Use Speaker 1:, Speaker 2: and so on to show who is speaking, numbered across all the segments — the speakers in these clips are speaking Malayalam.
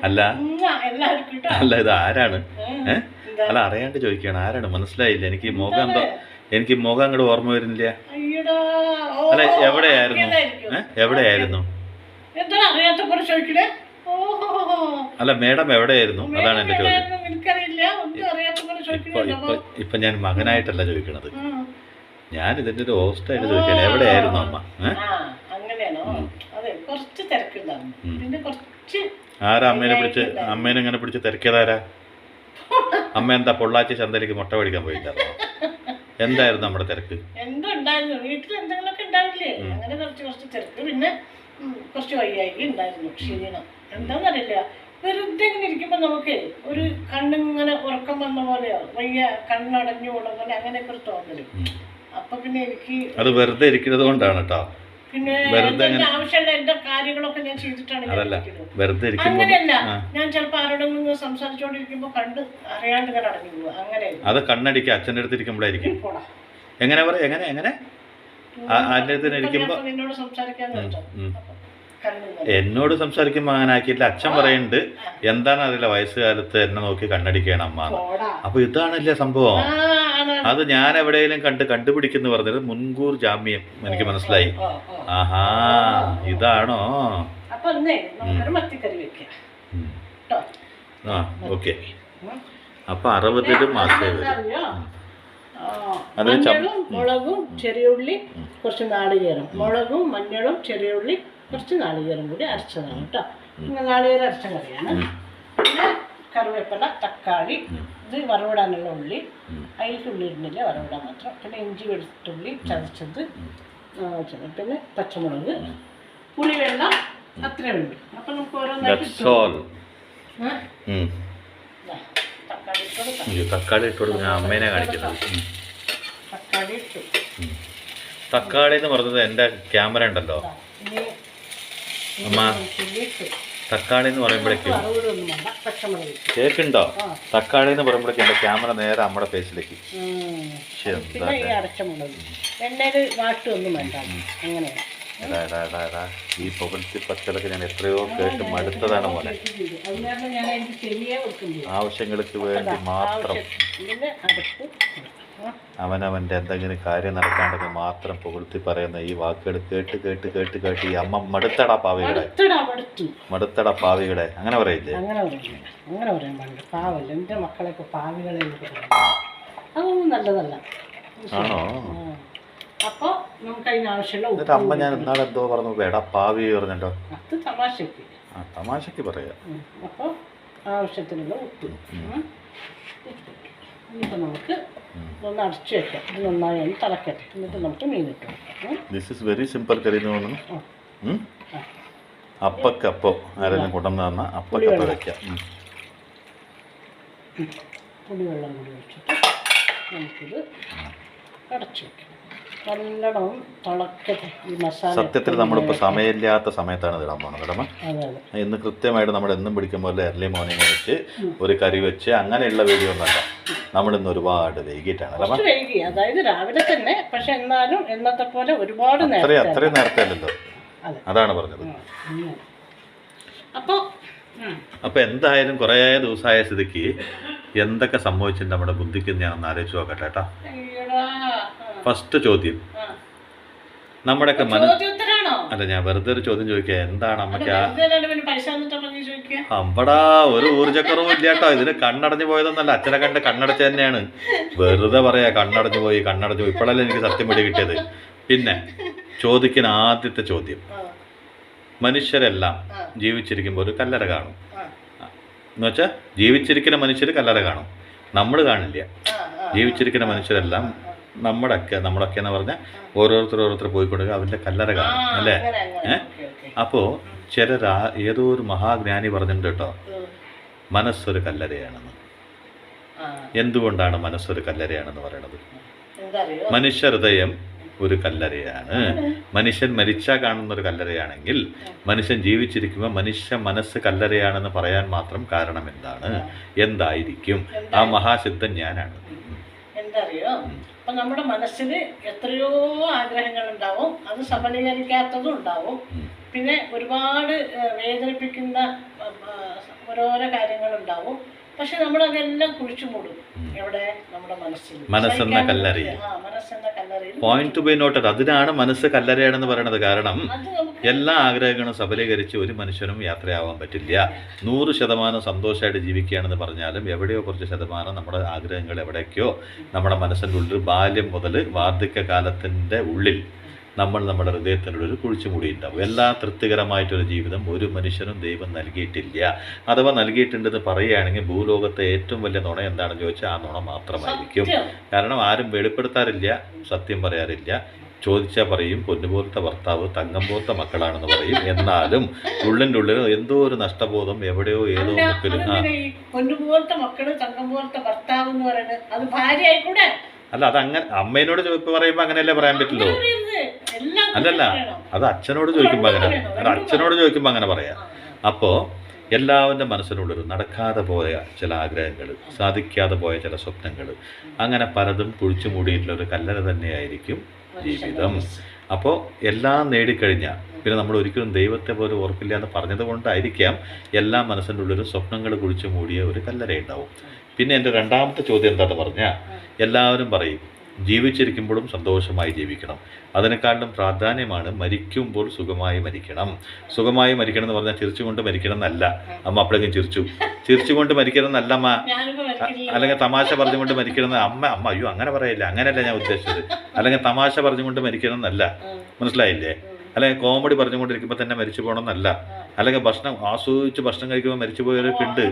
Speaker 1: അല്ല അല്ല ഇത് ആരാണ്? അല്ല അറിയാണ്ട് ചോദിക്കുകയാണ്, ആരാണ് മനസ്സിലായില്ല. എനിക്ക് മുഖം അങ്ങോട്ട് ഓർമ്മ വരുന്നില്ല. അല്ല എവിടെയായിരുന്നു? അല്ല മേഡം എവിടെയായിരുന്നു? അതാണ് എന്റെ ചോദ്യം. ഇപ്പൊ ഞാൻ മകനായിട്ടല്ല ചോദിക്കണത്, ഞാൻ ഇതിന്റെ ഒരു ഹോസ്റ്റായിട്ട് ചോദിക്കുകയാണ്, എവിടെയായിരുന്നു അമ്മ? ആരാ അമ്മേനെ ഇങ്ങനെ പിടിച്ച് തിരക്കിയതാരാ? അമ്മ എന്താ പൊള്ളാച്ചി ചന്തയിലേക്ക് മുട്ട മേടിക്കാൻ പോയിട്ടായിരുന്നു? എന്തായിരുന്നു നമ്മുടെ തിരക്ക്?
Speaker 2: വീട്ടിൽ എന്തെങ്കിലുമൊക്കെ ഉണ്ടാവില്ലേ, അങ്ങനെ കുറച്ച് തിരക്ക്. പിന്നെ കുറച്ച് വയ്യായി ഉണ്ടായിരുന്നു, ക്ഷീണം. എന്താന്നറിയില്ല, വെറുതെ ഇങ്ങനെ ഇരിക്കുമ്പോ നമുക്ക് ഒരു കണ്ണിങ്ങനെ ഉറക്കം വന്ന പോലെയോ വയ്യ, കണ്ണടഞ്ഞു പോണ പോലെ അങ്ങനെയൊക്കെ ഒരു തോന്നല്. അപ്പൊ പിന്നെ എനിക്ക്
Speaker 1: അത് വെറുതെ ഇരിക്കുന്നത് കൊണ്ടാണ് കേട്ടോ.
Speaker 2: പിന്നെ ആവശ്യമുള്ള എന്റെ കാര്യങ്ങളൊക്കെ ഞാൻ ചെയ്തിട്ടാണ്.
Speaker 1: അങ്ങനെയല്ല,
Speaker 2: ഞാൻ ചിലപ്പോ ആരോടെങ്കിലും സംസാരിച്ചോണ്ടിരിക്കുമ്പോ കണ്ട് അറിയാണ്ട് ഇങ്ങനെ അടഞ്ഞു പോവുക. അങ്ങനെ അത്
Speaker 1: കണ്ണടിക്കുക അച്ഛൻ്റെ അടുത്ത് ഇരിക്കുമ്പോഴായിരിക്കും. എങ്ങനെ
Speaker 2: നിന്നോട് സംസാരിക്കാൻ
Speaker 1: എന്നോട് സംസാരിക്കുമ്പോൾ അങ്ങനെ ആക്കിയില്ല. അച്ഛൻ പറയുന്നുണ്ട് എന്താണെന്ന് അറിയില്ല, വയസ്സുകാലത്ത് എന്നെ നോക്കി കണ്ണടിക്കണം അമ്മ. അപ്പൊ ഇതാണല്ലേ സംഭവം. അത് ഞാൻ എവിടെയെങ്കിലും കണ്ടുപിടിക്കുന്നു പറഞ്ഞത് മുൻകൂർ ജാമ്യം. എനിക്ക് മനസ്സിലായി. ആഹാ, ഇതാണോ? ആ ഓക്കെ. അപ്പൊ 60 മാസേ
Speaker 2: മുളകും ചെറിയ ഉള്ളി കുറച്ച് നാളികേരം, മുളകും മഞ്ഞളും ചെറിയ ഉള്ളി കുറച്ച് നാളികേരം കൂടി അരച്ചതാണ് കേട്ടോ. നാളികേരം അരച്ച കറിയാണ്. പിന്നെ കറിവേപ്പില, തക്കാളി, ഇത് വറവിടാനുള്ള ഉള്ളി, അതിലേക്ക് ഉള്ളി ഇടുന്നില്ല, വറവിടാൻ മാത്രം. പിന്നെ ഇഞ്ചി വെളുത്തുള്ളി ചതച്ചത്, പിന്നെ പച്ചമുളക്, പുളിവെള്ളം, അത്രേ ഉള്ളൂ. അപ്പം നമുക്ക് ഓരോന്നായിട്ട്
Speaker 1: തക്കാളി ഇട്ടോട് അമ്മേനെ കാണിക്കുന്നത്.
Speaker 2: തക്കാളി ഇട്ടു.
Speaker 1: തക്കാളി എന്ന് പറഞ്ഞത് എൻ്റെ ക്യാമറ ഉണ്ടല്ലോ അമ്മ, തക്കാളി എന്ന് പറയുമ്പോഴേക്കും കേൾക്കുന്നുണ്ടോ? തക്കാളി എന്ന് പറയുമ്പോഴേക്കും എൻ്റെ ക്യാമറ നേരെ നമ്മുടെ ഫേസിലേക്ക്. ഈ പുകഴ്ത്തി പച്ചലൊക്കെ ഞാൻ എത്രയോ കേട്ട് മടുത്തതാണ് പോലെ. ആവശ്യങ്ങൾക്ക് വേണ്ടി മാത്രം അവനവൻ്റെ എന്തെങ്കിലും കാര്യം നടക്കാണ്ടെങ്കിൽ മാത്രം പുകഴ്ത്തി പറയുന്ന ഈ വാക്കുകൾ കേട്ട് കേട്ട് കേട്ട് കേട്ട് ഈ അമ്മ മടുത്തടാ പാവികളെ, മടുത്തടാ പാവികളെ, അങ്ങനെ പറയില്ലേ?
Speaker 2: അങ്ങനെ പറയാൻ പാടില്ല. പാവല്ല, എൻ്റെ മക്കളൊക്കെ പാവികളെ അതൊന്നും നല്ലതല്ല.
Speaker 1: ആണോ?
Speaker 2: അപ്പോൾ നമുക്ക് അതിന് ആവശ്യമുള്ള
Speaker 1: എന്നിട്ട് അമ്മ ഞാൻ എന്നാലും എന്തോ പറഞ്ഞു, വേടാ പാവി പറഞ്ഞോ.
Speaker 2: അത് തമാശക്ക്.
Speaker 1: ആ തമാശക്ക് പറയാം.
Speaker 2: അപ്പോൾ ആവശ്യത്തിനുള്ള ഉപ്പ്. ഇനിയിപ്പോൾ നമുക്ക് ഒന്ന് അടച്ചു വെക്കാം. ഇത് നന്നായി ഒന്ന് തിളക്കട്ടെ, എന്നിട്ട് നമുക്ക് മീൻ ഇട്ടു.
Speaker 1: ദിസ് ഇസ് വെരി സിമ്പിൾ കറി എന്ന് തോന്നുന്നു. അപ്പക്കപ്പോ ആരെങ്കിലും കൊണ്ടുവന്ന് തന്നാൽ അപ്പക്കപ്പ വെക്കാം.
Speaker 2: പുളിവെള്ളം കൂടി വെച്ചിട്ട് നമുക്കിത് അടച്ചു വെക്കാം. നല്ലോണം തിളക്കട്ടെ ഈ മസാല.
Speaker 1: സത്യത്തിൽ നമ്മളിപ്പോൾ സമയമില്ലാത്ത സമയത്താണ് ഇടാൻ പോകുന്നത് കേട്ടോ. ഇന്ന് കൃത്യമായിട്ട് നമ്മൾ എന്നും പിടിക്കുമ്പോൾ എർലി മോർണിംഗ് വെച്ച് ഒരു കറി വെച്ച് അങ്ങനെയുള്ള വീഡിയോ ഒന്നല്ല. നമ്മളിന്ന് ഒരുപാട് വൈകിട്ടാണ്.
Speaker 2: അതായത് രാവിലെ തന്നെ, പക്ഷെ എന്നാലും എന്നത്തെ പോലെ ഒരുപാട്
Speaker 1: അത്രയും നേരത്തെ അല്ലല്ലോ, അതാണ് പറഞ്ഞത്. അപ്പോൾ എന്തായാലും കുറേ ദിവസമായ സ്ഥിതിക്ക് എന്തൊക്കെ സംഭവിച്ചിട്ട് നമ്മുടെ ബുദ്ധിക്ക് ഞാനൊന്ന് ആലോചിച്ച് നോക്കട്ടെ കേട്ടോ. ഫസ്റ്റ് ചോദ്യം, നമ്മുടെയൊക്കെ അല്ല ഞാൻ വെറുതെ ഒരു ചോദ്യം ചോദിക്കുക, എന്താണ് അമ്മയ്ക്ക് അമ്പടാ ഒരു ഊർജ്ജക്കുറവും ഇല്ല കേട്ടോ. ഇതിന് കണ്ണടഞ്ഞു പോയതൊന്നല്ല, അച്ഛനെ കണ്ട് കണ്ണടച്ച് തന്നെയാണ്. വെറുതെ പറയാ കണ്ണടഞ്ഞു പോയി. ഇപ്പോഴല്ലേ എനിക്ക് സത്യം പിടി കിട്ടിയത്. പിന്നെ ചോദിക്കുന്ന ആദ്യത്തെ ചോദ്യം, മനുഷ്യരെല്ലാം ജീവിച്ചിരിക്കുമ്പോൾ ഒരു കല്ലറ കാണും എന്ന് വെച്ചാൽ ജീവിച്ചിരിക്കുന്ന മനുഷ്യർ കല്ലറ കാണും, നമ്മൾ കാണില്ല. ജീവിച്ചിരിക്കുന്ന മനുഷ്യരെല്ലാം നമ്മളൊക്കെ എന്ന് പറഞ്ഞാൽ ഓരോരുത്തർ പോയിക്കൊടുക്കുക, അവൻ്റെ കല്ലറ കാണും അല്ലേ? അപ്പോൾ ഏതോ ഒരു മഹാജ്ഞാനി പറഞ്ഞിട്ടുണ്ട് കേട്ടോ, മനസ്സൊരു കല്ലറയാണെന്ന്. എന്തുകൊണ്ടാണ് മനസ്സൊരു കല്ലറയാണെന്ന് പറയണത്? മനുഷ്യ ഹൃദയം ഒരു കല്ലറയാണ്. മനുഷ്യൻ മരിച്ചാൽ കാണുന്നൊരു കല്ലറയാണെങ്കിൽ മനുഷ്യൻ ജീവിച്ചിരിക്കുമ്പോൾ മനുഷ്യ മനസ്സ് കല്ലറയാണെന്ന് പറയാൻ മാത്രം കാരണം എന്താണ്? എന്തായിരിക്കും? ആ മഹാസിദ്ധൻ ഞാനാണ്.
Speaker 2: എന്തറിയോ, അപ്പൊ നമ്മുടെ മനസ്സിൽ എത്രയോ ആഗ്രഹങ്ങൾ ഉണ്ടാവും, അത് സഫലീകരിക്കാത്തതും ഉണ്ടാവും. പിന്നെ ഒരുപാട് വേദനിപ്പിക്കുന്ന ഓരോരോ കാര്യങ്ങളുണ്ടാവും. പക്ഷെ നമ്മളതെല്ലാം കുഴിച്ചു മൂടും. എവിടെ? നമ്മുടെ മനസ്സിൽ.
Speaker 1: മനസ്സെന്ന കല്ലറയിൽ.
Speaker 2: മനസ്സെന്ന കല്ലറയിൽ.
Speaker 1: Point two B noted. അതിനാണ് മനസ്സ് കല്ലറയാണെന്ന് പറയുന്നത്. കാരണം
Speaker 2: അത് നമുക്ക്
Speaker 1: എല്ലാ ആഗ്രഹങ്ങളും സഫലീകരിച്ച് ഒരു മനുഷ്യനും യാത്രയാവാൻ പറ്റില്ല. 100% സന്തോഷമായിട്ട് ജീവിക്കുകയാണെന്ന് പറഞ്ഞാലും എവിടെയോ കുറച്ച് ശതമാനം നമ്മുടെ ആഗ്രഹങ്ങൾ എവിടേക്കോ നമ്മുടെ മനസ്സിൻ്റെ ഉള്ളിൽ ബാല്യം മുതൽ വാർദ്ധക്യകാലത്തിൻ്റെ ഉള്ളിൽ നമ്മുടെ ഹൃദയത്തിനുള്ളിൽ കുഴിച്ചു മൂടിയിട്ടുണ്ടാവും. എല്ലാ തൃപ്തികരമായിട്ടൊരു ജീവിതം ഒരു മനുഷ്യനും ദൈവം നൽകിയിട്ടില്ല. അഥവാ നൽകിയിട്ടുണ്ടെന്ന് പറയുകയാണെങ്കിൽ ഭൂലോകത്തെ ഏറ്റവും വലിയ നുണ എന്താണെന്ന് ചോദിച്ചാൽ ആ നുണ മാത്രമായിരിക്കും. കാരണം ആരും വെളിപ്പെടുത്താറില്ല, സത്യം പറയാറില്ല. ചോദിച്ചാൽ പറയും പൊന്നുപോലത്തെ ഭർത്താവ് തങ്കം പോലത്തെ മക്കളാണെന്ന് പറയും. എന്നാലും ഉള്ളിൻ്റെ ഉള്ളിൽ എന്തോ ഒരു നഷ്ടബോധം എവിടെയോ ഏതോ മുക്കിലും.
Speaker 2: പൊന്നുപോലത്തെ മക്കള് തങ്കം പോലത്തെ ഭർത്താവ് എന്ന് പറയുന്നത് അത് ഭാര്യ ആയിക്കൂടെ?
Speaker 1: അല്ല, അതങ്ങനെ അമ്മേനോട് പറയുമ്പോൾ അങ്ങനെയല്ലേ പറയാൻ പറ്റുള്ളൂ. അല്ലല്ല, അത് അച്ഛനോട് ചോദിക്കുമ്പോൾ അങ്ങനെ, അത് അച്ഛനോട് ചോദിക്കുമ്പോൾ അങ്ങനെ പറയാം. അപ്പോൾ എല്ലാവരുടെ മനസ്സിനുള്ളൊരു നടക്കാതെ പോയ ചില ആഗ്രഹങ്ങൾ, സാധിക്കാതെ പോയ ചില സ്വപ്നങ്ങൾ, അങ്ങനെ പലതും കുഴിച്ചു മൂടിയിട്ടുള്ള ഒരു കല്ലറ തന്നെയായിരിക്കും ജീവിതം. അപ്പോൾ എല്ലാം നേടിക്കഴിഞ്ഞാൽ പിന്നെ നമ്മൾ ഒരിക്കലും ദൈവത്തെ പോലും ഓർക്കില്ല എന്ന് പറഞ്ഞത് കൊണ്ടായിരിക്കാം എല്ലാ മനസ്സിൻ്റെ ഉള്ളൊരു സ്വപ്നങ്ങൾ കുഴിച്ചു മൂടിയ ഒരു കല്ലറ ഉണ്ടാവും. പിന്നെ എൻ്റെ രണ്ടാമത്തെ ചോദ്യം എന്താണെന്ന് പറഞ്ഞാൽ, എല്ലാവരും പറയും ജീവിച്ചിരിക്കുമ്പോഴും സന്തോഷമായി ജീവിക്കണം. അതിനേക്കാളും പ്രാധാന്യമാണ് മരിക്കുമ്പോൾ സുഖമായി മരിക്കണം. സുഖമായി മരിക്കണം എന്ന് പറഞ്ഞാൽ ചിരിച്ചുകൊണ്ട് മരിക്കണം എന്നല്ല. അമ്മ അപ്പോഴേക്കും ചിരിച്ചുകൊണ്ട് മരിക്കണം എന്നല്ല അമ്മ, അല്ലെങ്കിൽ തമാശ പറഞ്ഞുകൊണ്ട് മരിക്കണം എന്ന് അമ്മ അയ്യോ അങ്ങനെ പറയില്ല, അങ്ങനെയല്ല ഞാൻ ഉദ്ദേശിച്ചത്. അല്ലെങ്കിൽ തമാശ പറഞ്ഞുകൊണ്ട് മരിക്കണം എന്നല്ല, മനസ്സിലായില്ലേ? അല്ലെങ്കിൽ കോമഡി പറഞ്ഞുകൊണ്ടിരിക്കുമ്പോൾ തന്നെ മരിച്ചു പോകണമെന്നല്ല. അല്ലെങ്കിൽ ഭക്ഷണം ആസ്വദിച്ച് ഭക്ഷണം കഴിക്കുമ്പോൾ മരിച്ചു പോയവരൊക്കെ ഉണ്ട്.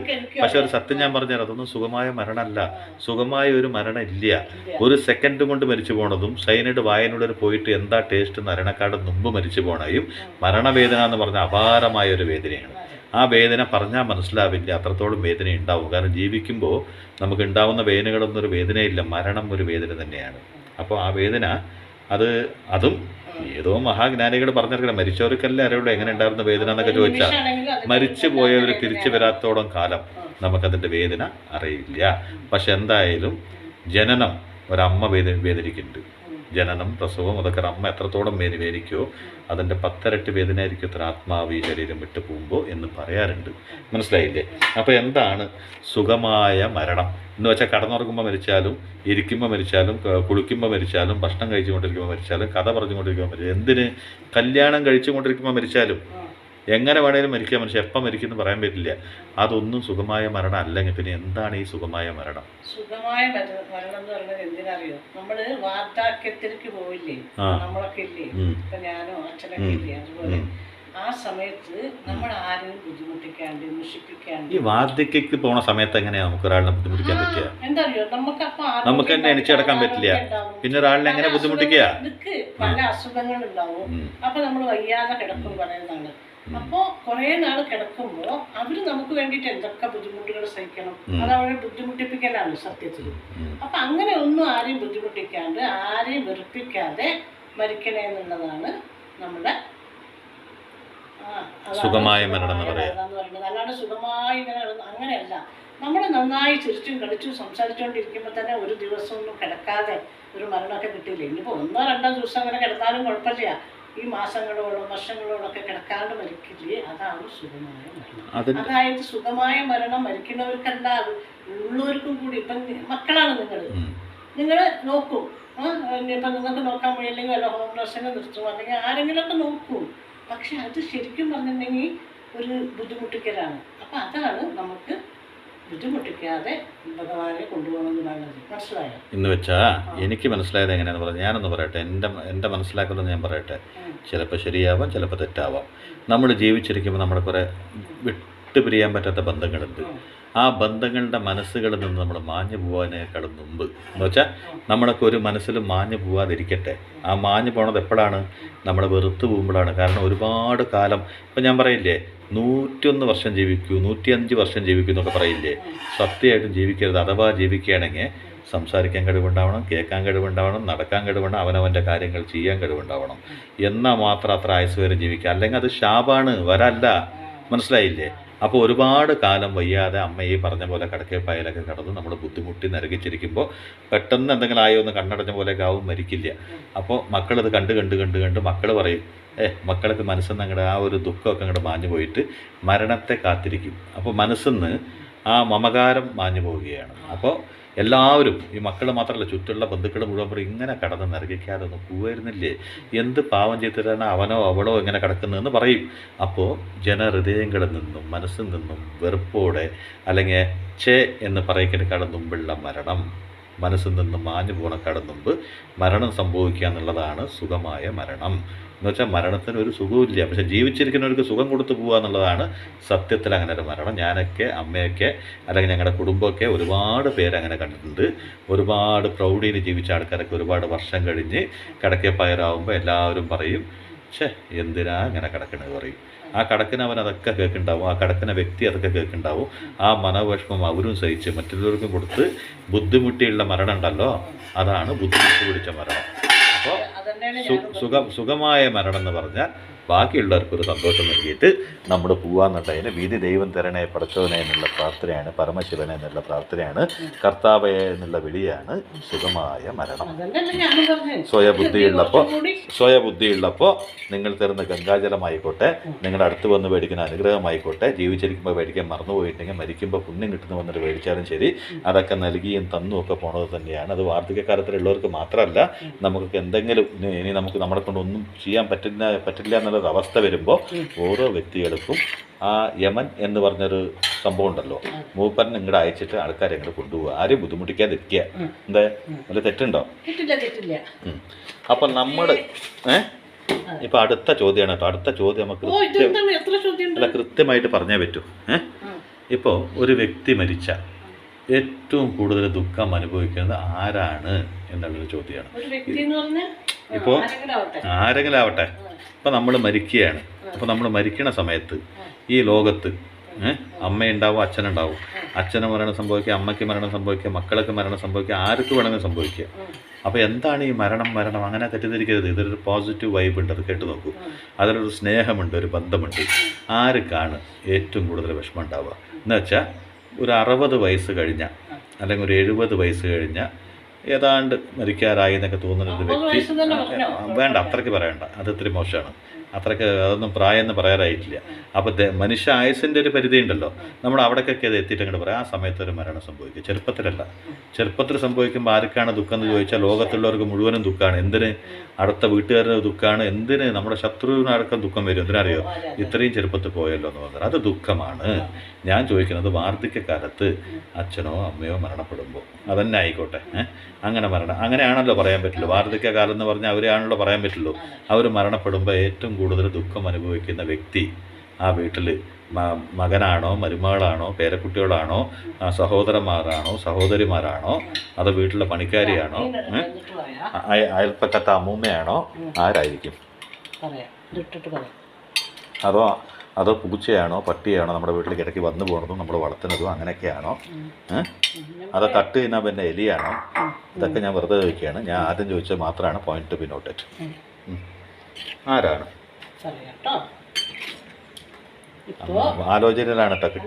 Speaker 1: പക്ഷെ ഒരു സത്യം ഞാൻ പറഞ്ഞാൽ അതൊന്നും സുഖമായ മരണമല്ല. സുഖമായ ഒരു മരണം ഇല്ല. ഒരു സെക്കൻഡ് കൊണ്ട് മരിച്ചു പോണതും സൈനൈഡ് വായനോട് പോയിട്ട് എന്താ ടേസ്റ്റ് എന്ന് അരണക്കാട് മുമ്പ് മരിച്ചു പോണയും മരണവേദന എന്ന് പറഞ്ഞാൽ അപാരമായ ഒരു വേദനയാണ്. ആ വേദന പറഞ്ഞാൽ മനസ്സിലാവില്ല, അത്രത്തോളം വേദന ഉണ്ടാവും. കാരണം ജീവിക്കുമ്പോൾ നമുക്ക് ഉണ്ടാവുന്ന വേദനകളൊന്നും ഒരു വേദനയില്ല, മരണം ഒരു വേദന തന്നെയാണ്. അപ്പോൾ ആ വേദന അതും ഏതോ മഹാജ്ഞാനികൾ പറഞ്ഞിരിക്കണം. മരിച്ചവർക്കല്ലേ അറിയുള്ളൂ എങ്ങനെ ഉണ്ടായിരുന്ന വേദന എന്നൊക്കെ ചോദിച്ചാൽ, മരിച്ചു പോയവർ തിരിച്ചു വരാത്തോളം കാലം നമുക്കതിൻ്റെ വേദന അറിയില്ല. പക്ഷെ എന്തായാലും ജനനം ഒരമ്മ വേദനിക്കുന്നുണ്ട്. ജനനം, പ്രസവം, അതൊക്കെ അമ്മ എത്രത്തോളം വേദനിക്കുമോ അതിൻ്റെ 10 ഇരട്ടി വേദനയായിരിക്കും ഇത്ര ആത്മാവ് ഈ ശരീരം വിട്ടു പോകുമ്പോൾ എന്ന് പറയാറുണ്ട്. മനസ്സിലായില്ലേ? അപ്പോൾ എന്താണ് സുഖമായ മരണം എന്ന് വെച്ചാൽ? കടന്നുറങ്ങുമ്പോൾ മരിച്ചാലും, ഇരിക്കുമ്പോൾ മരിച്ചാലും, കുളിക്കുമ്പോൾ മരിച്ചാലും, ഭക്ഷണം കഴിച്ചുകൊണ്ടിരിക്കുമ്പോൾ മരിച്ചാലും, കഥ പറഞ്ഞുകൊണ്ടിരിക്കുമ്പോൾ മരിച്ചാലും, എന്തിന് കല്യാണം കഴിച്ചുകൊണ്ടിരിക്കുമ്പോൾ മരിച്ചാലും, എങ്ങനെ വേണേലും മരിക്കാൻ. മനുഷ്യൻ എപ്പം മരിക്കുമെന്ന് പറയാൻ പറ്റില്ല. അതൊന്നും സുഖമായ മരണം അല്ലെങ്കിൽ പിന്നെ എന്താണ് ഈ സുഖമായ മരണം?
Speaker 2: സുഖമായ മരണം എന്ന് പറയുന്നത് എന്തിനറിയോ? നമ്മള് വാർദ്ധക്യത്തിലേക്ക് പോയില്ലേ, നമ്മളൊക്കെ ഇല്ലേ, ഇപ്പൊ ഞാനോ അച്ഛനൊക്കെ ഇല്ലേ, അതുപോലെ ആ സമയത്ത് നമ്മൾ ആരെയും ബുദ്ധിമുട്ടിക്കാണ്ട് നശിപ്പിക്കാണ്ട്.
Speaker 1: ഈ വാർദ്ധക്യക്ക് പോണ സമയത്ത് എങ്ങനെയാ നമുക്ക് ഒരാളിനെ ബുദ്ധിമുട്ടിക്കാൻ പറ്റുക?
Speaker 2: എന്താറിയോ,
Speaker 1: നമുക്ക് തന്നെ എണിച്ചടക്കാൻ പറ്റില്ല. പിന്നെ ഒരാളിനെ എങ്ങനെ ബുദ്ധിമുട്ടിക്കുക?
Speaker 2: പല അസുഖങ്ങൾ ഉണ്ടാവും. അപ്പൊ നമ്മൾ വയ്യാതെ കിടക്കും പറയുന്നതാണ്. അപ്പോ കുറെ നാൾ കിടക്കുമ്പോ അവര് നമുക്ക് വേണ്ടിയിട്ട് എന്തൊക്കെ ബുദ്ധിമുട്ടുകൾ സഹിക്കണം, അത് അവരെ ബുദ്ധിമുട്ടിപ്പിക്കലാണ് സത്യത്തിൽ. അപ്പൊ അങ്ങനെ ഒന്നും ആരെയും ബുദ്ധിമുട്ടിക്കാണ്ട് ആരെയും വെറുപ്പിക്കാതെ മരിക്കണേ എന്നുള്ളതാണ് നമ്മുടെ
Speaker 1: സുഖമായ മരണം എന്ന്
Speaker 2: പറയുന്നത്. അല്ലാണ്ട് സുഖമായി ഇങ്ങനെ അങ്ങനെയല്ല. നമ്മൾ നന്നായി ചിരിച്ചും കളിച്ചും സംസാരിച്ചുകൊണ്ടിരിക്കുമ്പോൾ തന്നെ ഒരു ദിവസം ഒന്നും കിടക്കാതെ ഒരു മരണമൊക്കെ കിട്ടിയില്ല. ഇനിയിപ്പോൾ 1-2 ദിവസം അങ്ങനെ കിടന്നാലും കുഴപ്പമില്ല. ഈ മാസങ്ങളോളം വർഷങ്ങളോളൊക്കെ കിടക്കാണ്ട് മരിക്കില്ലേ, അതാണ് സുഖമായ മരണം. അതായത് സുഖമായ മരണം മരിക്കുന്നവർക്കല്ല, ഉള്ളവർക്കും കൂടി. ഇപ്പം മക്കളാണ് നിങ്ങൾ നോക്കും. ഇനിയിപ്പം നിങ്ങൾക്ക് നോക്കാൻ വയ്യില്ലെങ്കിൽ വല്ല ഹോം നഴ്സിനെ നിർത്തും, അല്ലെങ്കിൽ ആരെങ്കിലുമൊക്കെ നോക്കും. പക്ഷെ അത് ശരിക്കും പറഞ്ഞിട്ടുണ്ടെങ്കിൽ ഒരു ബുദ്ധിമുട്ടിക്കലാണ്. അപ്പം അതാണ് നമുക്ക് ബുദ്ധിമുട്ടിക്കാതെ ഭഗവാനെ കൊണ്ടുപോകണമെന്നുള്ളത്. മനസ്സിലായോ?
Speaker 1: എന്ന് വെച്ചാൽ എനിക്ക് മനസ്സിലായത് എങ്ങനെയാണെന്ന് പറഞ്ഞാൽ ഞാനൊന്ന് പറയട്ടെ. എൻ്റെ മനസ്സിലാക്കുന്നത് ഞാൻ പറയട്ടെ. ചിലപ്പോൾ ശരിയാവാം, ചിലപ്പോൾ തെറ്റാവാം. നമ്മൾ ജീവിച്ചിരിക്കുമ്പോൾ നമ്മുടെ കുറേ വിട്ടുപിരിയാൻ പറ്റാത്ത ബന്ധങ്ങളുണ്ട്. ആ ബന്ധങ്ങളുടെ മനസ്സുകളിൽ നിന്ന് നമ്മൾ മാഞ്ഞു പോകാനേക്കാളും മുമ്പ് എന്ന് വെച്ചാൽ നമ്മളൊക്കെ ഒരു മനസ്സിലും മാഞ്ഞു പോകാതിരിക്കട്ടെ. ആ മാഞ്ഞു പോണത് എപ്പോഴാണ്? നമ്മൾ വെറുത്ത് പോകുമ്പോഴാണ്. കാരണം ഒരുപാട് കാലം, ഇപ്പം ഞാൻ പറയില്ലേ 101 വർഷം ജീവിക്കൂ, 105 വർഷം ജീവിക്കൂ എന്നൊക്കെ പറയില്ലേ? സത്യമായിട്ടും ജീവിക്കരുത്. അഥവാ ജീവിക്കുകയാണെങ്കിൽ സംസാരിക്കാൻ കഴിവുണ്ടാവണം, കേൾക്കാൻ കഴിവുണ്ടാവണം, നടക്കാൻ കഴിവുണ്ടാവണം, അവനവൻ്റെ കാര്യങ്ങൾ ചെയ്യാൻ കഴിവുണ്ടാവണം. എന്നാൽ മാത്രം അത്ര ആയുസ് വരെ ജീവിക്കുക. അല്ലെങ്കിൽ അത് ശാപാണ്, വരല്ല. മനസ്സിലായില്ലേ? അപ്പോൾ ഒരുപാട് കാലം വയ്യാതെ അമ്മ ഈ പറഞ്ഞ പോലെ കടക്കേപ്പായലൊക്കെ കിടന്ന് നമ്മൾ ബുദ്ധിമുട്ടി നരകിച്ചിരിക്കുമ്പോൾ പെട്ടെന്ന് എന്തെങ്കിലും ആയോ ഒന്ന് കണ്ണടഞ്ഞ പോലെയൊക്കെ ആവും, മരിക്കില്ല. അപ്പോൾ മക്കളത് കണ്ട് മക്കൾ പറയും, മക്കൾക്ക് മനസ്സിൽ നിന്ന് അങ്ങോട്ട് ആ ഒരു ദുഃഖമൊക്കെ അങ്ങോട്ട് മാഞ്ഞു പോയിട്ട് മരണത്തെ കാത്തിരിക്കും. അപ്പോൾ മനസ്സിൽ നിന്ന് ആ മമകാരം മാഞ്ഞു പോവുകയാണ്. അപ്പോൾ എല്ലാവരും, ഈ മക്കൾ മാത്രമല്ല ചുറ്റുള്ള ബന്ധുക്കൾ മുഴുവൻ പറയും, ഇങ്ങനെ കടന്ന് നരകിക്കാതെ ഒന്ന് പോവായിരുന്നില്ലേ, എന്ത് പാവം ചെയ്തിട്ടാണ് അവനോ അവളോ ഇങ്ങനെ കിടക്കുന്നതെന്ന് പറയും. അപ്പോൾ ജനഹൃദയങ്ങളിൽ നിന്നും മനസ്സിൽ നിന്നും വെറുപ്പോടെ അല്ലെങ്കിൽ ചേ എന്ന് പറയിക്കുന്നതിനേക്കാളും മുമ്പുള്ള മരണം, മനസ്സിൽ നിന്നും മാഞ്ഞു പോണക്കാളും മുമ്പ് മരണം സംഭവിക്കുക എന്നുള്ളതാണ് സുഖമായ മരണം. എന്ന് വെച്ചാൽ മരണത്തിന് ഒരു സുഖമില്ല, പക്ഷെ ജീവിച്ചിരിക്കുന്നവർക്ക് സുഖം കൊടുത്തു പോകുക എന്നുള്ളതാണ് സത്യത്തിൽ അങ്ങനെ ഒരു മരണം. ഞാനൊക്കെ അമ്മയൊക്കെ അല്ലെങ്കിൽ ഞങ്ങളുടെ കുടുംബമൊക്കെ ഒരുപാട് പേരങ്ങനെ കണ്ടിട്ടുണ്ട്. ഒരുപാട് പ്രൗഢിയിൽ ജീവിച്ച ആൾക്കാരൊക്കെ ഒരുപാട് വർഷം കഴിഞ്ഞ് കിടക്കപ്പയറാവുമ്പോൾ എല്ലാവരും പറയും, എന്തിനാ ഇങ്ങനെ കിടക്കണത് പറയും. ആ കിടക്കുന്നവൻ അതൊക്കെ കേൾക്കുന്നുണ്ടാവും, ആ കിടക്കുന്ന വ്യക്തി അതൊക്കെ കേൾക്കുന്നുണ്ടാവും. ആ മനോവിഷമം അവരും സഹിച്ച് മറ്റുള്ളവർക്കും കൊടുത്ത് ബുദ്ധിമുട്ടിയുള്ള മരണം ഉണ്ടല്ലോ, അതാണ് ബുദ്ധിമുട്ട് പിടിച്ച മരണം. അപ്പോൾ സുഖമായ മരണം എന്ന് പറഞ്ഞാൽ ബാക്കിയുള്ളവർക്കൊരു സന്തോഷം നൽകിയിട്ട് നമ്മൾ പോവാന്നുണ്ടതിന് വിധി ദൈവം തരണേ പടച്ചോനെ എന്നുള്ള പ്രാർത്ഥനയാണ്, പരമശിവനെ എന്നുള്ള പ്രാർത്ഥനയാണ്, കർത്താവയെ എന്നുള്ള വിളിയാണ് സുഖമായ മരണം. സ്വയബുദ്ധിയുള്ളപ്പോൾ നിങ്ങൾ തരുന്ന ഗംഗാജലമായിക്കോട്ടെ, നിങ്ങളുടെ അടുത്ത് വന്ന് മേടിക്കുന്ന അനുഗ്രഹമായിക്കോട്ടെ, ജീവിച്ചിരിക്കുമ്പോൾ മേടിക്കാൻ മറന്നുപോയിട്ടുണ്ടെങ്കിൽ മരിക്കുമ്പോൾ പുണ്യം കിട്ടുന്ന വന്നിട്ട് മേടിച്ചാലും ശരി, അതൊക്കെ നൽകിയും തന്നും ഒക്കെ പോണത് തന്നെയാണ്. അത് വാർദ്ധക്യകാലത്തിലുള്ളവർക്ക് മാത്രമല്ല, നമുക്കൊക്കെ എന്തെങ്കിലും ഇനി നമുക്ക് നമ്മളെ കൊണ്ടൊന്നും ചെയ്യാൻ പറ്റില്ല എന്നുള്ളൊരു അവസ്ഥ വരുമ്പോൾ ഓരോ വ്യക്തികൾക്കും ആ യമൻ എന്ന് പറഞ്ഞൊരു സംഭവം ഉണ്ടല്ലോ, മൂപ്പൻ ഇങ്ങോട്ട് അയച്ചിട്ട് ആൾക്കാരെ ഇങ്ങോട്ട് കൊണ്ടുപോകുക, ആരും ബുദ്ധിമുട്ടിക്കാതിരിക്കുക. എന്താ വല്ല തെറ്റുണ്ടോ? അപ്പം നമ്മൾ ഇപ്പം അടുത്ത ചോദ്യമാണ് കേട്ടോ. അടുത്ത ചോദ്യം നമുക്ക് കൃത്യമായിട്ട് പറഞ്ഞേ പറ്റൂ. ഇപ്പോൾ ഒരു വ്യക്തി മരിച്ച ഏറ്റവും കൂടുതൽ ദുഃഖം അനുഭവിക്കുന്നത് ആരാണ് എന്നുള്ളൊരു ചോദ്യമാണ്. ഇപ്പോൾ ആരെങ്കിലും ആവട്ടെ, ഇപ്പോൾ നമ്മൾ മരിക്കുകയാണ്. അപ്പോൾ നമ്മൾ മരിക്കണ സമയത്ത് ഈ ലോകത്ത് അമ്മയുണ്ടാവും, അച്ഛനുണ്ടാവും. അച്ഛന് മരണം സംഭവിക്കുക, അമ്മയ്ക്ക് മരണം സംഭവിക്കുക, മക്കൾക്ക് മരണം സംഭവിക്കുക, ആർക്ക് വേണമെങ്കിലും സംഭവിക്കുക. അപ്പോൾ എന്താണ് ഈ മരണം അങ്ങനെ തെറ്റിദ്ധരിക്കരുത്. ഇതൊരു പോസിറ്റീവ് വൈബ് ഉണ്ട്, അത് കേട്ട് നോക്കൂ. അതിലൊരു സ്നേഹമുണ്ട്, ഒരു ബന്ധമുണ്ട്. ആർക്കാണ് ഏറ്റവും കൂടുതൽ വിഷമം ഉണ്ടാവുക എന്ന് വെച്ചാൽ, ഒരു 60 വയസ്സ് കഴിഞ്ഞ അല്ലെങ്കിൽ ഒരു 70 വയസ്സ് കഴിഞ്ഞ ഏതാണ്ട് മരിക്കാറായി എന്നൊക്കെ തോന്നുന്ന ഒരു വ്യക്തി, വേണ്ട അത്രയ്ക്ക് പറയണ്ട, അത് ഇത്തിരി മോശമാണ്. അത്രയ്ക്ക് അതൊന്നും പ്രായം എന്ന് പറയാറായിട്ടില്ല. അപ്പോൾ മനുഷ്യ ആയുസിൻ്റെ ഒരു പരിധി ഉണ്ടല്ലോ, നമ്മൾ അവിടേക്കൊക്കെ അത് എത്തിയിട്ട് അങ്ങോട്ട് പറയാം. ആ സമയത്ത് ഒരു മരണം സംഭവിക്കുക. ചെറുപ്പത്തിൽ സംഭവിക്കുമ്പോൾ ആർക്കാണ് ദുഃഖം എന്ന് ചോദിച്ചാൽ, ലോകത്തുള്ളവർക്ക് മുഴുവനും ദുഃഖമാണ്. എന്തിന്? അടുത്ത വീട്ടുകാരുടെ ദുഃഖമാണ്. എന്തിന്? നമ്മുടെ ശത്രുവിനടക്കം ദുഃഖം വരും. എന്തിനറിയോ? ഇത്രയും ചെറുപ്പത്തിൽ പോയല്ലോ എന്ന് പറഞ്ഞാൽ അത് ദുഃഖമാണ്. ഞാൻ ചോദിക്കുന്നത്, വാർദ്ധക്യകാലത്ത് അച്ഛനോ അമ്മയോ മരണപ്പെടുമ്പോൾ അതന്നെ ആയിക്കോട്ടെ, അങ്ങനെ മരണം അങ്ങനെയാണല്ലോ പറയാൻ പറ്റുള്ളൂ. വാർദ്ധക്യകാലം എന്ന് പറഞ്ഞാൽ അവരെയാണല്ലോ പറയാൻ പറ്റുള്ളൂ. അവർ മരണപ്പെടുമ്പോൾ ഏറ്റവും കൂടുതൽ ദുഃഖം അനുഭവിക്കുന്ന വ്യക്തി ആ വീട്ടിൽ മകനാണോ, മരുമകളാണോ, പേരക്കുട്ടികളാണോ, സഹോദരന്മാരാണോ, സഹോദരിമാരാണോ, അതോ വീട്ടിലെ പണിക്കാരിയാണോ, അയൽപ്പക്കത്തെ അമ്മൂമ്മയാണോ, ആരായിരിക്കും? അതോ പൂച്ചയാണോ, പട്ടിയാണോ നമ്മുടെ വീട്ടിലേക്ക് ഇടയ്ക്ക് വന്നു പോകുന്നതും നമ്മൾ വളർത്തുന്നതും അങ്ങനെയൊക്കെയാണോ? അതോ കട്ട് ചെയ്യുന്ന പിന്നെ എലിയാണോ? ഇതൊക്കെ ഞാൻ വെറുതെ ചോദിക്കുകയാണ്. ഞാൻ ആദ്യം ചോദിച്ചത് മാത്രമാണ് പോയിന്റ് ടു ബി നോട്ടഡ്. ആരാണ്? ആലോചനയിലാണ് കേട്ടോ.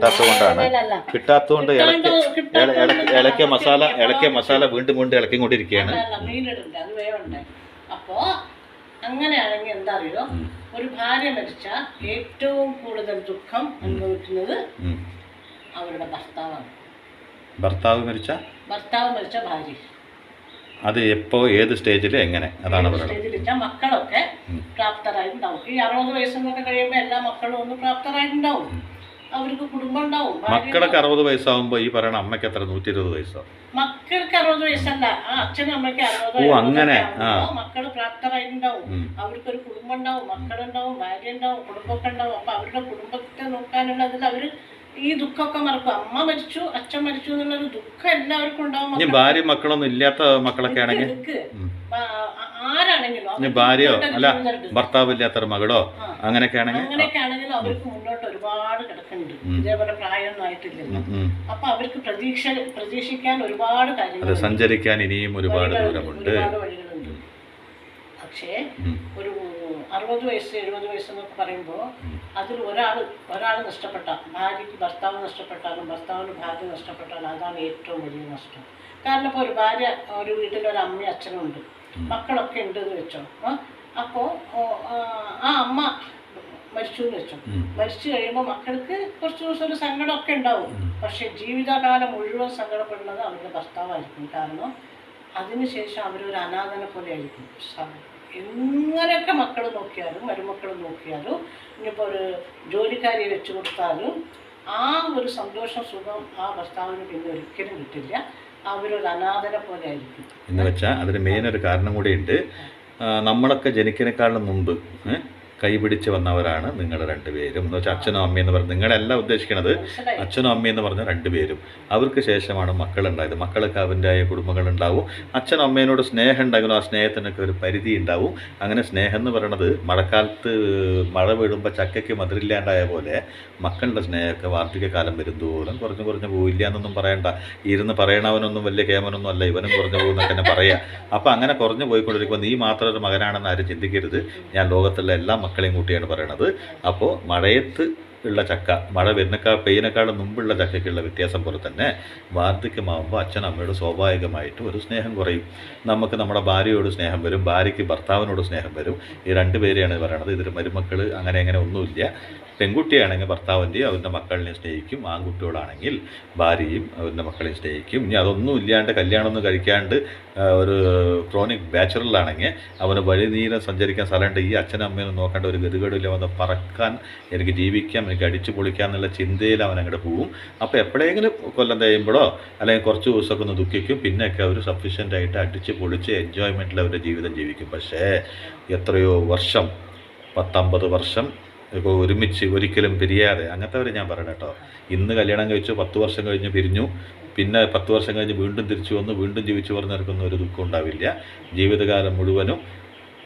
Speaker 1: കിട്ടാത്തതുകൊണ്ട് ഇളക്കിയ മസാല വീണ്ടും ഇളക്കിക്കൊണ്ടിരിക്കുകയാണ്.
Speaker 2: അപ്പോ അങ്ങനെയാണെങ്കിൽ എന്താ അറിയോ, ഒരു ഭാര്യ മരിച്ച ഏറ്റവും കൂടുതൽ ദുഃഖം അനുഭവിക്കുന്നത് അവരുടെ ഭർത്താവാണ്. ഭർത്താവ് മരിച്ച ഭാര്യ.
Speaker 1: അത് എപ്പോ, ഏത് സ്റ്റേജിൽ, എങ്ങനെ? അതാണ്
Speaker 2: പറയുന്നത്. മക്കളൊക്കെ പ്രാപ്തരായിട്ടുണ്ടാവും. ഈ 60 വയസ്സെന്നൊക്കെ കഴിയുമ്പോൾ എല്ലാ മക്കളും ഒന്ന് പ്രാപ്തരായിട്ടുണ്ടാവും. അവർക്ക് കുടുംബം ഉണ്ടാവും.
Speaker 1: മക്കളൊക്കെ 60 വയസ്സാവുമ്പോ ഈ പറയണ അമ്മയ്ക്ക് എത്ര? 120 വയസ്സോ?
Speaker 2: മക്കൾക്ക് 60 വയസ്സല്ല, ആ അച്ഛനും അമ്മയ്ക്ക് 60
Speaker 1: അങ്ങനെ
Speaker 2: മക്കള് പ്രാപ്തരായിട്ടുണ്ടാവും. അവർക്കൊരു കുടുംബം ഉണ്ടാവും, മക്കളുണ്ടാവും, ഭാര്യ ഉണ്ടാവും, കുടുംബമൊക്കെ ഉണ്ടാവും. അപ്പൊ അവരുടെ കുടുംബത്തെ നോക്കാനുള്ളതിൽ അവര് ഈ ദുഃഖമൊക്കെ മറക്കും. അമ്മ മരിച്ചു, അച്ഛൻ മരിച്ചു എന്നുള്ളൊരു ദുഃഖം എല്ലാവർക്കും ഉണ്ടാവും.
Speaker 1: ഭാര്യ മക്കളൊന്നും ഇല്ലാത്ത മക്കളൊക്കെ ആണെങ്കിൽ,
Speaker 2: ആരാണെങ്കിലും
Speaker 1: ഭാര്യയോ അല്ല ഭർത്താവ് ഇല്ലാത്തൊരു മകളോ അങ്ങനെയൊക്കെ
Speaker 2: ആണെങ്കിലും അവർക്ക് മുന്നോട്ട് ഒരുപാട് കിടക്കുന്നുണ്ട്. ഇതേപോലെ പ്രായമൊന്നും ആയിട്ടില്ലല്ലോ. അപ്പൊ അവർക്ക് പ്രതീക്ഷിക്കാൻ ഒരുപാട് കാര്യങ്ങൾ,
Speaker 1: സഞ്ചരിക്കാൻ ഇനിയും ഒരുപാട് ദൂരമുണ്ട്.
Speaker 2: പക്ഷേ ഒരു 60 വയസ്സ് 70 വയസ്സ് എന്നൊക്കെ പറയുമ്പോൾ അതിൽ ഒരാൾ നഷ്ടപ്പെട്ട, ഭാര്യയ്ക്ക് ഭർത്താവ് നഷ്ടപ്പെട്ടാലും ഭർത്താവിന് ഭാര്യ നഷ്ടപ്പെട്ടാലും അതാണ് ഏറ്റവും വലിയ നഷ്ടം. കാരണം ഇപ്പോൾ ഒരു ഭാര്യ, ഒരു വീട്ടിലൊരു അമ്മയും അച്ഛനും ഉണ്ട്, മക്കളൊക്കെ ഉണ്ടെന്ന് വെച്ചോ. അപ്പോൾ ആ അമ്മ മരിച്ചു എന്ന് വെച്ചോ. മരിച്ചു കഴിയുമ്പോൾ മക്കൾക്ക് കുറച്ച് ദിവസം ഒരു സങ്കടമൊക്കെ ഉണ്ടാവും. പക്ഷെ ജീവിതകാലം മുഴുവൻ സങ്കടപ്പെടുന്നത് അവരുടെ ഭർത്താവായിരിക്കും. കാരണം അതിനുശേഷം അവരൊരു അനാഥനെ പോലെ ആയിരിക്കും. എങ്ങനെയൊക്കെ മക്കൾ നോക്കിയാലും മരുമക്കൾ നോക്കിയാലും ഇനിയിപ്പോൾ ഒരു ജോലിക്കാരിയെ വെച്ച് കൊടുത്താലും ആ ഒരു സന്തോഷം സുഖം ആ ഭർത്താവിന് പിന്നെ ഒരിക്കലും കിട്ടില്ല. അവരൊരു അനാഥനെ പോലെ ആയിരിക്കും.
Speaker 1: എന്ന് വെച്ചാൽ അതിന് മെയിൻ ഒരു കാരണം കൂടിയുണ്ട്. നമ്മളൊക്കെ ജനിക്കുന്നതിനേക്കാളും മുമ്പ് കൈപിടിച്ച് വന്നവരാണ് നിങ്ങൾ രണ്ടുപേരും. എന്ന് വെച്ചാൽ അച്ഛനും അമ്മയും എന്ന് പറഞ്ഞ് നിങ്ങളല്ല ഉദ്ദേശിക്കുന്നത്, അച്ഛനും അമ്മയും എന്ന് പറഞ്ഞ രണ്ടുപേരും. അവർക്ക് ശേഷമാണ് മക്കളുണ്ടായത്. മക്കൾക്ക് അവൻ്റെതായ കുടുംബങ്ങളുണ്ടാവും. അച്ഛനും അമ്മേനോട് സ്നേഹം ഉണ്ടെങ്കിലും ആ സ്നേഹത്തിനൊക്കെ ഒരു പരിധി ഉണ്ടാവും. അങ്ങനെ സ്നേഹം എന്ന് പറയുന്നത് മഴക്കാലത്ത് മഴ വീഴുമ്പോൾ ചക്കയ്ക്ക് മധുരില്ലാണ്ടായ പോലെ മക്കളുടെ സ്നേഹമൊക്കെ വാർദ്ധക്യകാലം വരുന്തോറും കുറഞ്ഞു കുറഞ്ഞു പോയില്ല എന്നൊന്നും പറയണ്ട. ഇരുന്ന് പറയണവനൊന്നും വലിയ കേമനൊന്നും അല്ല, ഇവനും കുറഞ്ഞു പോകുന്നൊക്കെ തന്നെ പറയാം. അപ്പോൾ അങ്ങനെ കുറഞ്ഞു പോയിക്കൊണ്ടിരിക്കുമ്പോൾ നീ മാത്രം ഒരു മകനാണെന്ന് ആരും ചിന്തിക്കരുത്. ഞാൻ ലോകത്തുള്ള എല്ലാ മക്കളെയും കൂട്ടിയാണ് പറയണത്. അപ്പോൾ മഴയത്ത് ഉള്ള ചക്ക, മഴ പെയ്യനേക്കാളും മുമ്പുള്ള ചക്കയ്ക്കുള്ള വ്യത്യാസം പോലെ തന്നെ വാർദ്ധക്യമാകുമ്പോൾ അച്ഛനമ്മയോട് സ്വാഭാവികമായിട്ടും ഒരു സ്നേഹം കുറയും. നമുക്ക് നമ്മുടെ ഭാര്യയോട് സ്നേഹം വരും, ഭാര്യയ്ക്ക് ഭർത്താവിനോട് സ്നേഹം വരും. ഈ രണ്ടുപേരെയാണ് പറയണത്. ഇതിൽ മരുമക്കൾ അങ്ങനെ ഒന്നുമില്ല. പെൺകുട്ടിയാണെങ്കിൽ ഭർത്താവിൻ്റെയും അവൻ്റെ മക്കളിനെയും സ്നേഹിക്കും, ആൺകുട്ടികളാണെങ്കിൽ ഭാര്യയും അവൻ്റെ മക്കളെയും സ്നേഹിക്കും. ഇനി അതൊന്നും ഇല്ലാണ്ട് കല്യാണമൊന്നും കഴിക്കാണ്ട് ഒരു ക്രോണിക് ബാച്ചുലറിലാണെങ്കിൽ അവന് വഴിനീരം സഞ്ചരിക്കാൻ സ്ഥലമുണ്ട്, ഈ അച്ഛനും അമ്മയും നോക്കേണ്ട ഒരു ഗതികേടില്ല, വന്ന് പറക്കാൻ, എനിക്ക് ജീവിക്കാം, എനിക്ക് അടിച്ചു പൊളിക്കാം എന്നുള്ള ചിന്തയിൽ അവൻ അങ്ങോട്ട് പോവും. അപ്പോൾ എപ്പോഴെങ്കിലും കൊല്ലം കഴിയുമ്പോഴോ അല്ലെങ്കിൽ കുറച്ച് ദിവസമൊക്കെ ഒന്ന് ദുഃഖിക്കും. പിന്നെയൊക്കെ അവർ സഫീഷ്യൻ്റായിട്ട് അടിച്ച് പൊളിച്ച് എൻജോയ്മെൻറ്റിൽ അവരുടെ ജീവിതം ജീവിക്കും. പക്ഷേ എത്രയോ വർഷം, 10-50 വർഷം ഇപ്പോൾ ഒരുമിച്ച് ഒരിക്കലും പിരിയാതെ, അങ്ങനത്തെ ഞാൻ പറയണം കേട്ടോ. ഇന്ന് കല്യാണം കഴിച്ചു 10 വർഷം കഴിഞ്ഞ് പിരിഞ്ഞു, പിന്നെ 10 വർഷം കഴിഞ്ഞ് വീണ്ടും തിരിച്ചു വന്ന് വീണ്ടും ജീവിച്ചു പറഞ്ഞിരിക്കുന്ന ഒരു ദുഃഖം ഉണ്ടാവില്ല. ജീവിതകാലം മുഴുവനും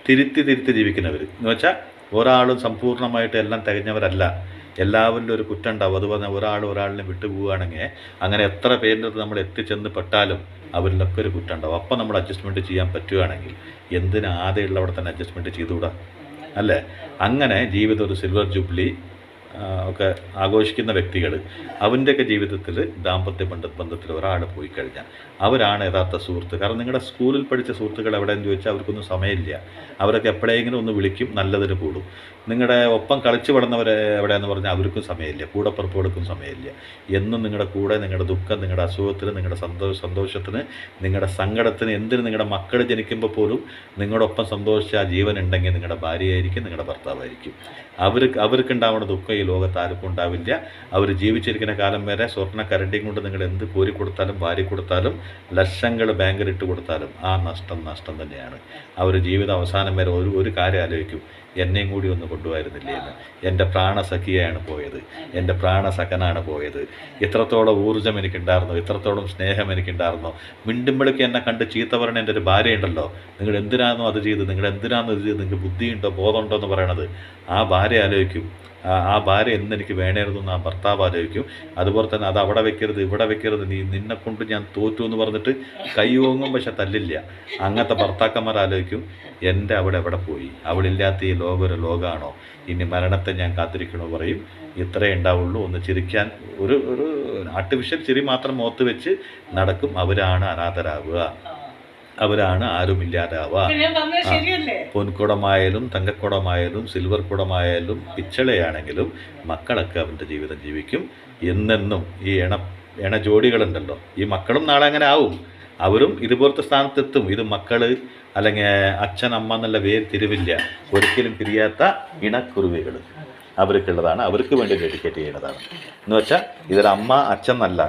Speaker 1: തിരുത്തി ജീവിക്കുന്നവർ എന്ന് വെച്ചാൽ ഒരാളും സമ്പൂർണ്ണമായിട്ട് എല്ലാം തികഞ്ഞവരല്ല. എല്ലാവരിലും ഒരു കുറ്റം ഉണ്ടാവും. അത് പറഞ്ഞാൽ ഒരാളിനെ വിട്ടുപോവുകയാണെങ്കിൽ അങ്ങനെ എത്ര പേരിൻ്റെ അടുത്ത് നമ്മൾ എത്തിച്ചെന്ന് പെട്ടാലും അവരിലൊക്കെ ഒരു കുറ്റം ഉണ്ടാവും. അപ്പം നമ്മൾ അഡ്ജസ്റ്റ്മെൻറ്റ് ചെയ്യാൻ പറ്റുകയാണെങ്കിൽ എന്തിനാ ആദ്യമുള്ളവിടെ തന്നെ അഡ്ജസ്റ്റ്മെൻറ്റ് ചെയ്തുകൂടാ അല്ലേ? അങ്ങനെ ജീവിതം ഒരു സിൽവർ ജൂബിലി ഒക്കെ ആഘോഷിക്കുന്ന വ്യക്തികൾ, അവൻ്റെയൊക്കെ ജീവിതത്തിൽ ദാമ്പത്യ ബന്ധത്തിൽ ഒരാൾ പോയി കഴിഞ്ഞാൽ അവരാണ് യഥാർത്ഥ സുഹൃത്ത്. കാരണം നിങ്ങളുടെ സ്കൂളിൽ പഠിച്ച സുഹൃത്തുക്കൾ എവിടെയെന്ന് ചോദിച്ചാൽ അവർക്കൊന്നും സമയമില്ല. അവരൊക്കെ എപ്പോഴെങ്കിലും ഒന്ന് വിളിക്കും, നല്ലതിന് കൂടും. നിങ്ങളുടെ ഒപ്പം കളിച്ച് വളർന്നവരെ എവിടെയെന്ന് പറഞ്ഞാൽ അവർക്കും സമയമില്ല, കൂടപ്പുറപ്പുകൾക്കും സമയമില്ല. എന്നും നിങ്ങളുടെ കൂടെ നിങ്ങളുടെ ദുഃഖം, നിങ്ങളുടെ അസുഖത്തിന്, നിങ്ങളുടെ സന്തോഷത്തിന്, നിങ്ങളുടെ സങ്കടത്തിന്, എന്തിന് നിങ്ങളുടെ മക്കൾ ജനിക്കുമ്പോൾ പോലും നിങ്ങളോടൊപ്പം സന്തോഷിച്ച ആ ജീവൻ ഉണ്ടെങ്കിൽ നിങ്ങളുടെ ഭാര്യയായിരിക്കും, നിങ്ങളുടെ ഭർത്താവായിരിക്കും. അവർക്കുണ്ടാവുന്ന ദുഃഖം ഈ ലോകത്ത് ആർക്കും ഉണ്ടാവില്ല. അവർ ജീവിച്ചിരിക്കുന്ന കാലം വരെ സ്വർണ്ണ കരണ്ടിയും കൊണ്ട് നിങ്ങൾ എന്ത് കോരി കൊടുത്താലും വാരി കൊടുത്താലും ലക്ഷങ്ങൾ ബാങ്കിലിട്ട് കൊടുത്താലും ആ നഷ്ടം തന്നെയാണ്. അവർ ജീവിത അവസാനം വരെ ഒരു കാര്യം ആലോചിക്കും, എന്നെയും കൂടി ഒന്ന് കൊണ്ടുപോയിരുന്നില്ലേ എന്ന്. എൻ്റെ പ്രാണസഖിയാണ് പോയത്, എൻ്റെ പ്രാണസഖനാണ് പോയത്. എത്രത്തോളം ഊർജ്ജം എനിക്കുണ്ടായിരുന്നോ, എത്രത്തോളം സ്നേഹം എനിക്കുണ്ടായിരുന്നോ. മിണ്ടുമ്പോഴേക്ക് എന്നെ കണ്ട് ചീത്ത പറഞ്ഞ എൻ്റെ ഒരു ഭാര്യ ഉണ്ടല്ലോ, നിങ്ങൾ എന്തിനാണോ അത് ചെയ്ത്, നിങ്ങൾ എന്തിനാണോ ഇത് ചെയ്ത്, നിങ്ങൾക്ക് ബുദ്ധിയുണ്ടോ ബോധമുണ്ടോ എന്ന് പറയണത്, ആ ഭാര്യ ആലോചിക്കും. ആ ഭാര്യ എന്നെനിക്ക് വേണമായിരുന്നു എന്ന് ആ ഭർത്താവ് ആലോചിക്കും. അതുപോലെ തന്നെ അത് അവിടെ വെക്കരുത് ഇവിടെ വെക്കരുത്, നിന്നെ കൊണ്ട് ഞാൻ തോറ്റു എന്ന് പറഞ്ഞിട്ട് കൈ ഓങ്ങും, പക്ഷെ തല്ലില്ല. അങ്ങനത്തെ ഭർത്താക്കന്മാർ ആലോചിക്കും, എൻ്റെ അവിടെ എവിടെ പോയി, അവളില്ലാത്ത ഈ ലോകം ഒരു ലോകമാണോ, ഇനി മരണത്തെ ഞാൻ കാത്തിരിക്കണോ പറയും. ഇത്രയേ ഉണ്ടാവുള്ളൂ. ഒന്ന് ചിരിക്കാൻ ഒരു ആർട്ടിഫിഷ്യൽ ചിരി മാത്രം മുഖത്ത് വെച്ച് നടക്കും. അവരാണ് അനാഥരാവുക, അവരാണ് ആരുമില്ലാതാവുക. പൊൻകുടമായാലും തങ്കക്കുടമായാലും സിൽവർ കുടമായാലും പിച്ചളയാണെങ്കിലും മക്കളൊക്കെ അവൻ്റെ ജീവിതം ജീവിക്കും എന്നെന്നും. ഈ എണ ജോഡികളുണ്ടല്ലോ, ഈ മക്കളും നാളെ അങ്ങനെ ആവും, അവരും ഇതുപോലത്തെ സ്ഥാനത്തെത്തും. ഇത് മക്കൾ അല്ലെങ്കിൽ അച്ഛൻ അമ്മ എന്നുള്ള വേർതിരിവില്ല, ഒരിക്കലും പിരിയാത്ത ഇണക്കുരുവികൾ അവർക്കുള്ളതാണ്, അവർക്ക് വേണ്ടി ഡെഡിക്കേറ്റ് ചെയ്യുന്നതാണ്. എന്ന് വെച്ചാൽ ഇതൊരു അമ്മ അച്ഛൻ എന്നല്ല.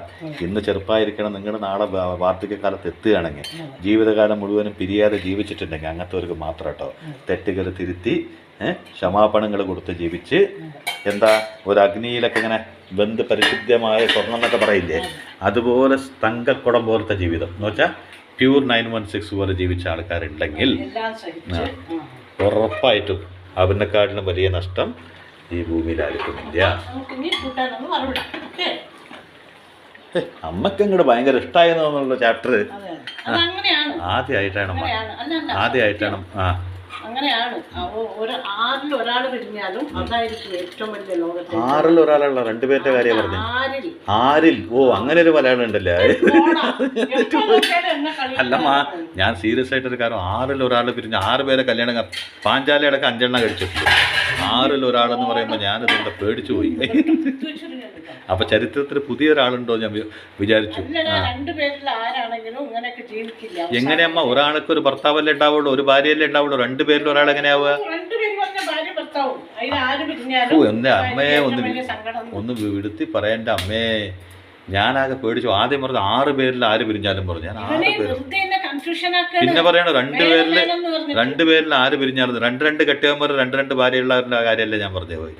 Speaker 1: ഇന്ന് ചെറുപ്പമായിരിക്കണം, നിങ്ങൾ നാളെ വാർദ്ധക്യകാലത്ത് എത്തുകയാണെങ്കിൽ ജീവിതകാലം മുഴുവനും പിരിയാതെ ജീവിച്ചിട്ടുണ്ടെങ്കിൽ അങ്ങനത്തെവർക്ക് മാത്രം കേട്ടോ. തെറ്റുകൾ തിരുത്തി ക്ഷമാപണങ്ങൾ കൊടുത്ത് ജീവിച്ച് ഒരു അഗ്നിയിലൊക്കെ ഇങ്ങനെ വെന്ത് പരിശുദ്ധമായ സ്വർണ്ണം എന്നൊക്കെ പറയില്ലേ, അതുപോലെ തങ്കക്കുടം പോലത്തെ ജീവിതം എന്ന് വെച്ചാൽ പ്യൂർ 916 പോലെ ജീവിച്ച ആൾക്കാരുണ്ടെങ്കിൽ ഉറപ്പായിട്ടും അവനെക്കാട്ടിലും വലിയ നഷ്ടം ഈ ഭൂമിയിലായിരിക്കുമില്ല. അമ്മക്ക് അങ്ങോട്ട് ഭയങ്കര ഇഷ്ടമായെന്ന് തോന്നുന്നുള്ള ചാപ്റ്റർ ആദ്യമായിട്ടാണ്
Speaker 2: അങ്ങനെയാണ്. ആറിൽ ഒരാൾ പിരിഞ്ഞാലും അതായിരിക്കും ഏറ്റവും വലിയ ലോകത്തിൽ.
Speaker 1: 6ൽ ഒരാളുള്ള 2 പേരുടെ കാര്യം പറഞ്ഞു. 6ൽ ഓ അങ്ങനെ ഒരു മലയാളം ഉണ്ടല്ലേ. അല്ല ഞാൻ സീരിയസ് ആയിട്ടൊരു കാര്യം, 6ൽ ഒരാൾ പിരിഞ്ഞ് 6 പേരെ കല്യാണം പാഞ്ചാലി അടക്കം 5 എണ്ണം കഴിച്ചിട്ടുണ്ട്. 6ൽ ഒരാളെന്ന് പറയുമ്പോൾ ഞാനിതുകൊണ്ട് പേടിച്ചു പോയി. അപ്പൊ ചരിത്രത്തിൽ പുതിയ ഒരാളുണ്ടോ ഞാൻ വിചാരിച്ചു. എങ്ങനെയമ്മ ഒരാൾക്ക് ഒരു ഭർത്താവല്ലേ ഉണ്ടാവുള്ളൂ, ഒരു ഭാര്യയല്ലേ ഉണ്ടാവുള്ളൂ, 2 പേരിൽ ഒരാൾ എങ്ങനെയാവുക? ഓ എന്റെ അമ്മയെ ഒന്ന് വിടുത്തി പറയണ്ട അമ്മേ. ഞാനാകെ പേടിച്ചു. ആദ്യം പറഞ്ഞു 6 പേരിൽ ആര് പിരിഞ്ഞാലും പറഞ്ഞു. ഞാൻ 6 പേര് പിന്നെ പറയണ 2 പേരിൽ ആര് പിരിഞ്ഞാലും 2 കെട്ടിയവന്മാർ 2 ഭാര്യയുള്ളവരുടെ കാര്യമല്ലേ ഞാൻ പറഞ്ഞു പോയി.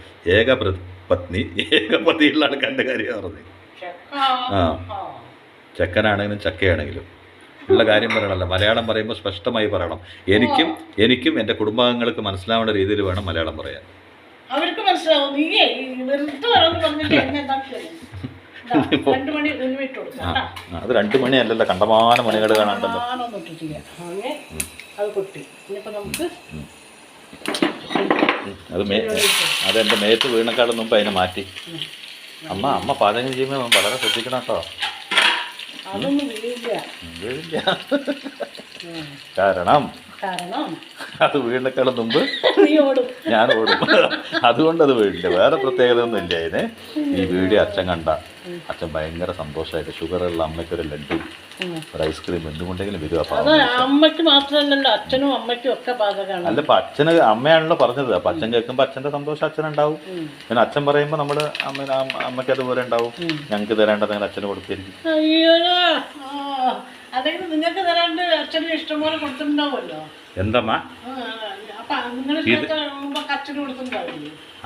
Speaker 1: ഏകപതിയുള്ള ആൾക്കാരുടെ കാര്യമാണ് പറഞ്ഞത്. ആ ചെക്കനാണെങ്കിലും ചക്കയാണെങ്കിലും ഉള്ള കാര്യം പറയണമല്ലോ. മലയാളം പറയുമ്പോൾ സ്പഷ്ടമായി പറയണം. എനിക്കും എൻ്റെ കുടുംബാംഗങ്ങൾക്ക് മനസ്സിലാവേണ്ട രീതിയിൽ വേണം മലയാളം പറയാൻ.
Speaker 2: അവർക്ക് മനസ്സിലാവും.
Speaker 1: അത് 2 മണി അല്ലല്ലോ, കണ്ടമാന മണികൾ കാണാണ്ടല്ലോ. അതെന്റെ മേത്ത് വീണക്കാളും മുമ്പ് അതിനെ മാറ്റി. അമ്മ പാചകം ചെയ്യുമ്പോൾ വളരെ ശ്രദ്ധിക്കണം കേട്ടോ. കാരണം അത് വീടിനേക്കാളും മുമ്പ് ഞാൻ ഓടും. അതുകൊണ്ട് അത് വീടില്ല. വേറെ പ്രത്യേകത ഒന്നും ഇല്ല അതിന്. ഈ വീഡിയോ അച്ഛൻ കണ്ട അച്ഛൻ ഭയങ്കര സന്തോഷമായിട്ട് ഷുഗറുള്ള അമ്മയ്ക്കൊരു ലഡ്ഡു ഒരു ഐസ്ക്രീം എന്തുകൊണ്ടെങ്കിലും വരും. അപ്പൊ
Speaker 2: അമ്മയ്ക്ക് മാത്രമല്ലല്ലോ അച്ഛനും അമ്മയ്ക്കും ഒക്കെ പാചകമാണ്.
Speaker 1: അല്ല ഇപ്പൊ അച്ഛന് അമ്മയാണല്ലോ പറഞ്ഞത്. അപ്പൊ അച്ഛൻ കേൾക്കുമ്പോ അച്ഛന്റെ സന്തോഷം അച്ഛനുണ്ടാവും. പിന്നെ അച്ഛൻ പറയുമ്പോ നമ്മള് അമ്മയ്ക്ക് അതുപോലെ ഉണ്ടാവും. ഞങ്ങൾക്ക് തരേണ്ടത് നിങ്ങൾ അച്ഛന് കൊടുത്തിരിക്കും.
Speaker 2: അയ്യോ അതെങ്കിലും നിങ്ങൾക്ക് തരാണ്ട് അച്ഛന് ഇഷ്ടംപോലെ കൊടുത്തിട്ടുണ്ടാവുമല്ലോ.
Speaker 1: എന്തമ്മ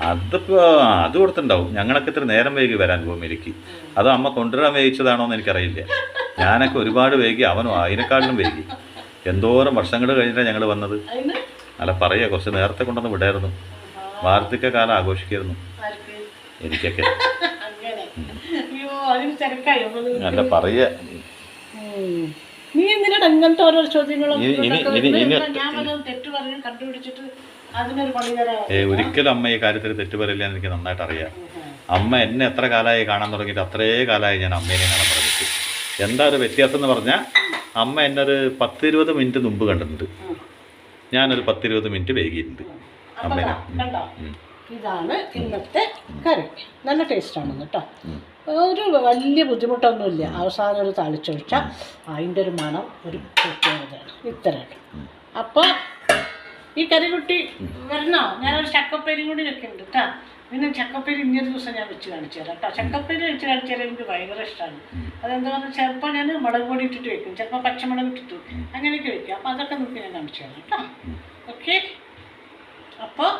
Speaker 1: അതിപ്പോ അത് കൊടുത്തിട്ടുണ്ടാവും. ഞങ്ങളൊക്കെ ഇത്ര നേരം വൈകി വരാൻ ഭൂമിയിലേക്ക്. അത് അമ്മ കൊണ്ടുവരാൻ വൈകിച്ചതാണോ എന്ന് എനിക്കറിയില്ല. ഞാനൊക്കെ ഒരുപാട് വൈകി, അവനും അതിനെക്കാളിലും വൈകി. എന്തോരം വർഷങ്ങൾ കഴിഞ്ഞിട്ടാണ് ഞങ്ങൾ വന്നത്. അല്ല പറയാ കുറച്ച് നേരത്തെ കൊണ്ടുവന്ന് വിടായിരുന്നു. വാർദ്ധക്യ കാലം ആഘോഷിക്കായിരുന്നു എനിക്കൊക്കെ. അല്ല പറയാ ഒരിക്കലും അമ്മ ഈ കാര്യത്തിൽ തെറ്റ് പറയില്ല എന്ന് എനിക്ക് നന്നായിട്ട് അറിയാം. അമ്മ എന്നെ എത്ര കാലമായി കാണാൻ തുടങ്ങിയിട്ട് അത്രേ കാലമായി ഞാൻ അമ്മേനെ കാണാൻ തുടങ്ങിയിട്ട്. എന്താ ഒരു വ്യത്യാസം എന്ന് പറഞ്ഞാൽ അമ്മ എന്നെ ഒരു 10-20 മിനിറ്റ് മുമ്പ് കണ്ടിട്ടുണ്ട്. ഞാനൊരു 10-20 മിനിറ്റ് വൈകിയിട്ടുണ്ട് അമ്മേനെ.
Speaker 2: ഇതാണ് ഇന്നത്തെ കറി. നല്ല ടേസ്റ്റാണ് കേട്ടോ. ഒരു വലിയ ബുദ്ധിമുട്ടൊന്നുമില്ല. അവസാനം ഒരു താളിച്ചൊഴിച്ചാൽ അതിൻ്റെ ഒരു മണം ഒരു പ്രത്യേകതയാണ്. ഇത്രയാണ്. അപ്പോൾ ഈ കറിക്കുട്ടി വരണോ? ഞാനൊരു ചക്കപ്പേരി കൂടി വെക്കുന്നുണ്ട് കേട്ടോ. പിന്നെ ചക്കപ്പേരി ഇന്നൊരു ദിവസം ഞാൻ വെച്ച് കാണിച്ചു തരാം കേട്ടോ. ചക്കപ്പേരി വെച്ച് കാണിച്ചു തരാൻ എനിക്ക് ഭയങ്കര ഇഷ്ടമാണ്. അതെന്താ പറഞ്ഞാൽ ചിലപ്പോൾ ഞാൻ മുളക് പൊടി ഇട്ടിട്ട് വെക്കും, ചിലപ്പോൾ പച്ചമുളക് ഇട്ടിട്ട് അങ്ങനെയൊക്കെ വെക്കും. അപ്പോൾ അതൊക്കെ നമുക്ക് ഞാൻ കാണിച്ചു തരാം കേട്ടോ. ഓക്കെ, അപ്പോൾ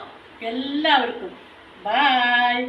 Speaker 2: എല്ലാവർക്കും ബായ്.